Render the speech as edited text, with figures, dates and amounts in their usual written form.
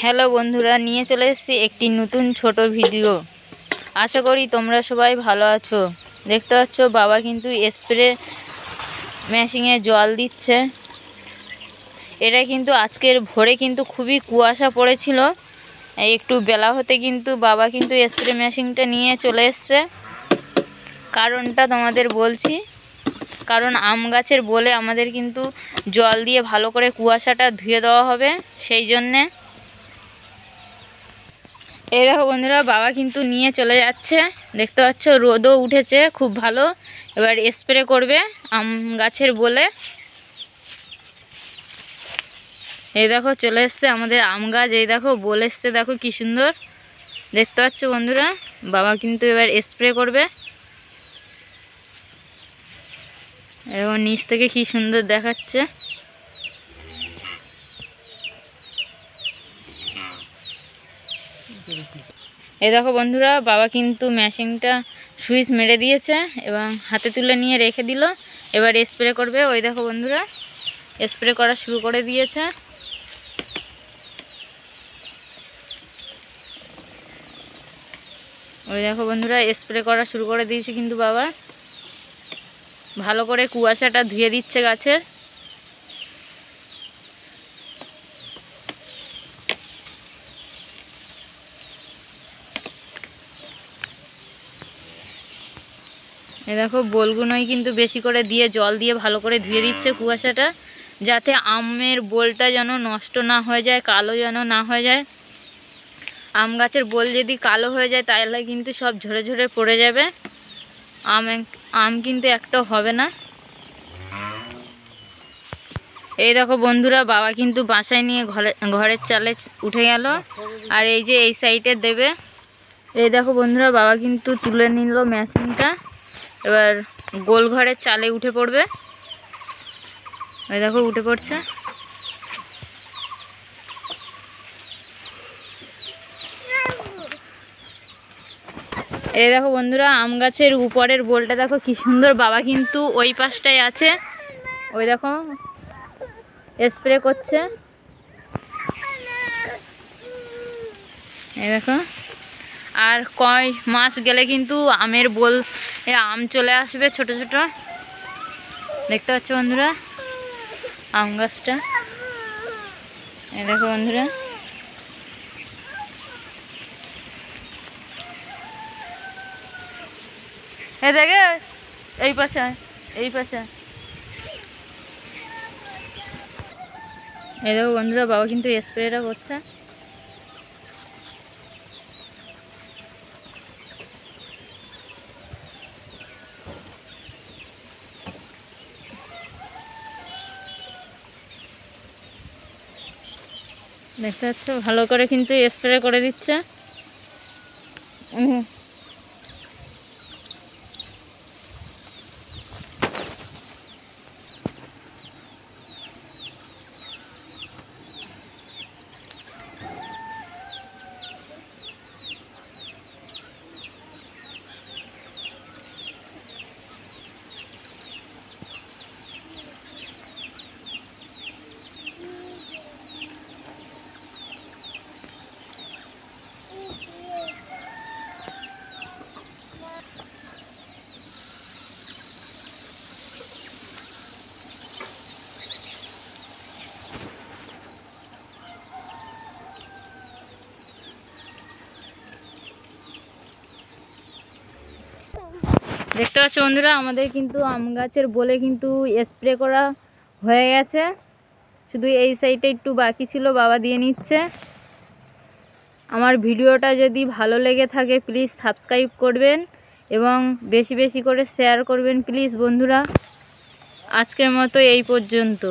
Hello বন্ধুরা, নিয়ে চলে এসেছি একটি নতুন ছোট ভিডিও। আশা করি তোমরা সবাই ভালো আছো। দেখতে পাচ্ছ বাবা কিন্তু স্প্রে মেশিনে জল দিচ্ছে। এটা কিন্তু আজকের ভোরে কিন্তু খুবই কুয়াশা পড়েছিল। একটু বেলা হতে কিন্তু বাবা কিন্তু স্প্রে মেশিনটা নিয়ে চলে এসছে। কারণটা তোমাদের বলছি, কারণ আম গাছের বলে আমাদের কিন্তু জল দিয়ে ভালো করে কুয়াশাটা ধুয়ে দেওয়া হবে, সেই জন্যে। এই দেখো বন্ধুরা, বাবা কিন্তু নিয়ে চলে যাচ্ছে। দেখতে পাচ্ছ রোদও উঠেছে খুব ভালো। এবার স্প্রে করবে আম গাছের বলে। এই দেখো চলে এসছে আমাদের আম গাছ। এই দেখো বলে এসছে, দেখো কি সুন্দর দেখতে পাচ্ছ বন্ধুরা। বাবা কিন্তু এবার স্প্রে করবে। এরকম নিচ থেকে কি সুন্দর দেখাচ্ছে। এই দেখো বন্ধুরা, বাবা কিন্তু মেশিনটা সুইচ মেরে দিয়েছে এবং হাতে তুলে নিয়ে রেখে দিল। এবার স্প্রে করবে। ওই দেখো বন্ধুরা, স্প্রে করা শুরু করে দিয়েছে। ওই দেখো বন্ধুরা, স্প্রে করা শুরু করে দিয়েছে কিন্তু বাবা। ভালো করে কুয়াশাটা ধুয়ে দিচ্ছে গাছের। এই দেখো বোলগুলোই কিন্তু বেশি করে দিয়ে জল দিয়ে ভালো করে ধুয়ে দিচ্ছে কুয়াশাটা, যাতে আমের বোলটা যেন নষ্ট না হয়ে যায়, কালো যেন না হয়ে যায়। আম গাছের বোল যদি কালো হয়ে যায় তাহলে কিন্তু সব ঝরে ঝরে পড়ে যাবে, আম কিন্তু একটা হবে না। এই দেখো বন্ধুরা, বাবা কিন্তু বাসায় নিয়ে ঘরের চালে উঠে গেল। আর এই যে এই সাইডে দেবে। এই দেখো বন্ধুরা, বাবা কিন্তু তুলে নিল মেশিনটা। এবার গোল ঘরের চালে উঠে পড়বে। এই দেখো উঠে পড়ছে। এই দেখো বন্ধুরা, আম গাছের উপরের বোলটা দেখো কি সুন্দর। বাবা কিন্তু ওই পাশটায় আছে। ওই দেখো স্প্রে করছে। এই দেখো, আর কয় মাস গেলে কিন্তু আমের বোল আম চলে আসবে ছোট ছোট। দেখতে পাচ্ছ বন্ধুরা আম গাছটা। এই দেখো বন্ধুরা, এই দেখে এই পাশে এই পাশে। এই দেখো বন্ধুরা, বাবা কিন্তু স্প্রেটা করছে। দেখতে পাচ্ছ ভালো করে কিন্তু স্প্রে করে দিচ্ছে। দেখতে পাচ্ছ বন্ধুরা, আমাদের কিন্তু আম গাছের বলে কিন্তু স্প্রে করা হয়ে গেছে। শুধু এই সাইডে একটু বাকি ছিল, বাবা দিয়ে নিচ্ছে। আমার ভিডিওটা যদি ভালো লেগে থাকে প্লিজ সাবস্ক্রাইব করবেন এবং বেশি বেশি করে শেয়ার করবেন প্লিজ বন্ধুরা। আজকের মতো এই পর্যন্ত।